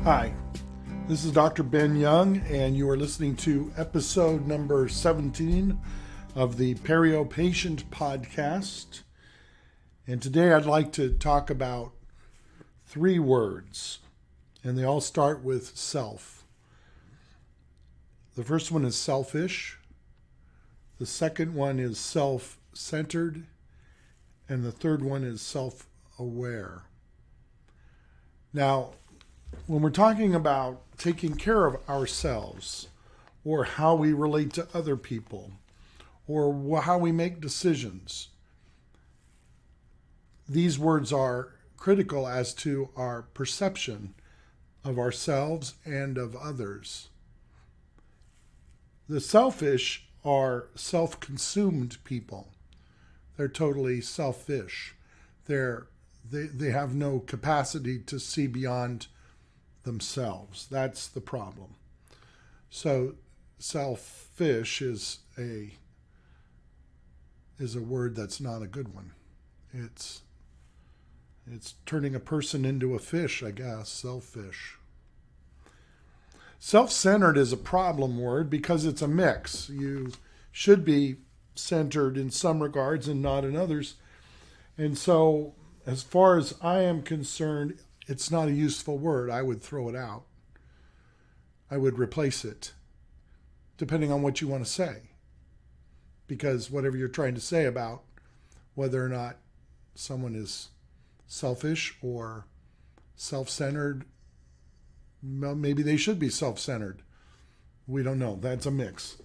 Hi, this is Dr. Ben Young, and you are listening to episode number 17 of the Perio Patient Podcast. And today I'd like to talk about 3 words, and they all start with self. The first one is selfish. The second one is self-centered. And the third one is self-aware. Now, when we're talking about taking care of ourselves, or how we relate to other people, or how we make decisions, these words are critical as to our perception of ourselves and of others. The selfish are self-consumed people. They're totally selfish. They have no capacity to see beyond themselves. That's the problem. So selfish is a word that's not a good one. It's turning a person into a fish, I guess. Selfish. Self-centered is a problem word because it's a mix. You should be centered in some regards and not in others. And so, as far as I am concerned, it's not a useful word. I would throw it out. I would replace it, depending on what you want to say. Because whatever you're trying to say about whether or not someone is selfish or self-centered, well, maybe they should be self-centered. We don't know. That's a mix.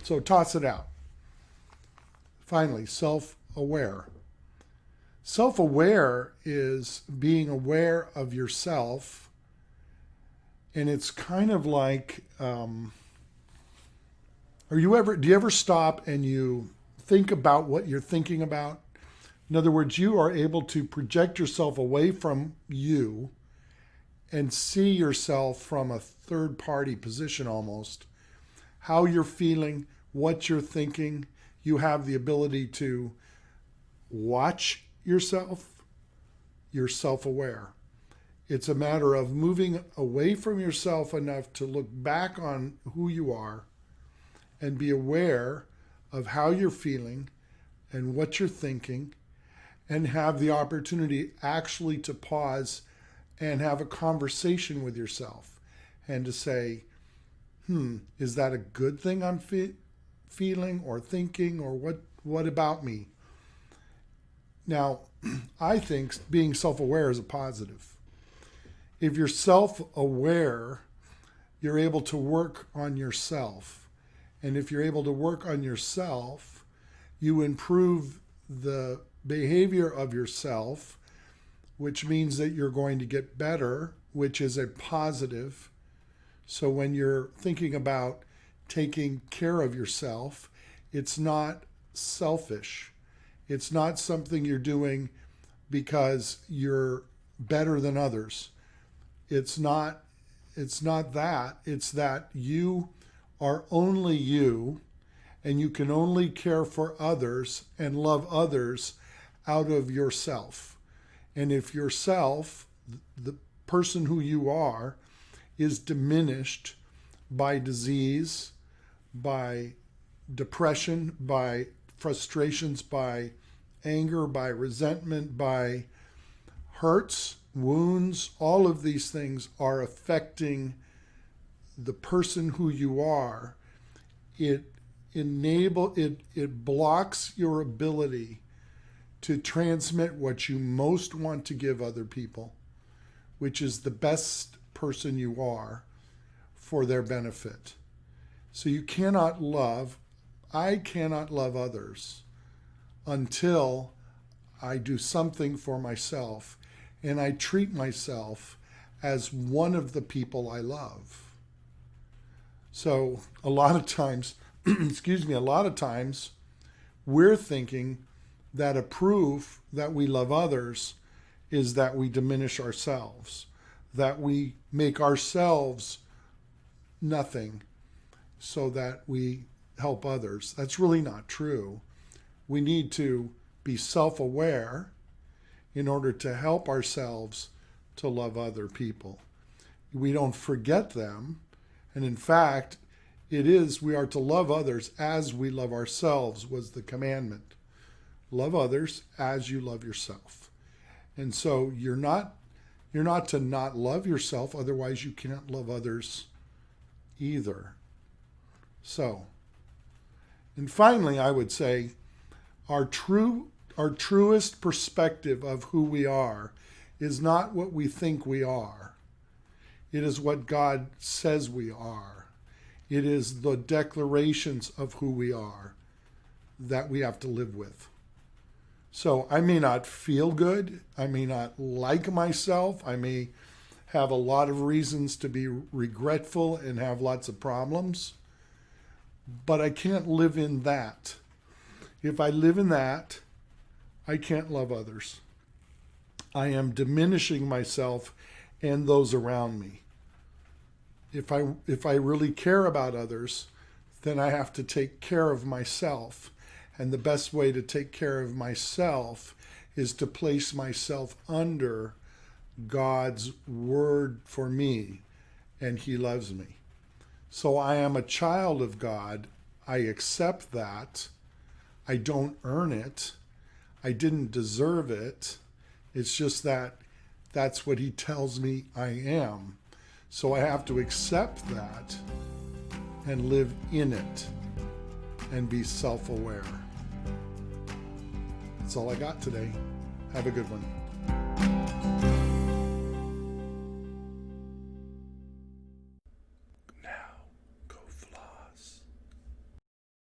So toss it out. Finally, self-aware. Self-aware is being aware of yourself, and it's kind of like, do you ever stop and you think about what you're thinking about? In other words, you are able to project yourself away from you and see yourself from a third-party position almost. How you're feeling, what you're thinking. You have the ability to watch yourself. You're self-aware. It's a matter of moving away from yourself enough to look back on who you are and be aware of how you're feeling and what you're thinking, and have the opportunity actually to pause and have a conversation with yourself and to say, is that a good thing I'm feeling or thinking, or what about me? Now, I think being self-aware is a positive. If you're self-aware, you're able to work on yourself. And if you're able to work on yourself, you improve the behavior of yourself, which means that you're going to get better, which is a positive. So when you're thinking about taking care of yourself, it's not selfish. It's not something you're doing because you're better than others. It's not that. It's that you are only you, and you can only care for others and love others out of yourself. And if yourself, the person who you are, is diminished by disease, by depression, by frustrations, by anger, by resentment, by hurts, wounds, all of these things are affecting the person who you are. It blocks your ability to transmit what you most want to give other people, which is the best person you are for their benefit. So I cannot love others until I do something for myself and I treat myself as one of the people I love. So a lot of times, we're thinking that a proof that we love others is that we diminish ourselves, that we make ourselves nothing so that we help others. That's really not true. We need to be self-aware in order to help ourselves to love other people. We don't forget them. And in fact, we are to love others as we love ourselves was the commandment. Love others as you love yourself. And so you're not to not love yourself, otherwise you can't love others either. So, and finally, I would say our truest perspective of who we are is not what we think we are. It is what God says we are. It is the declarations of who we are that we have to live with. So I may not feel good. I may not like myself. I may have a lot of reasons to be regretful and have lots of problems. But I can't live in that. If I live in that, I can't love others. I am diminishing myself and those around me. If I really care about others, then I have to take care of myself. And the best way to take care of myself is to place myself under God's word for me, and He loves me. So I am a child of God. I accept that. I don't earn it. I didn't deserve it. It's just that that's what He tells me I am. So I have to accept that and live in it and be self-aware. That's all I got today. Have a good one.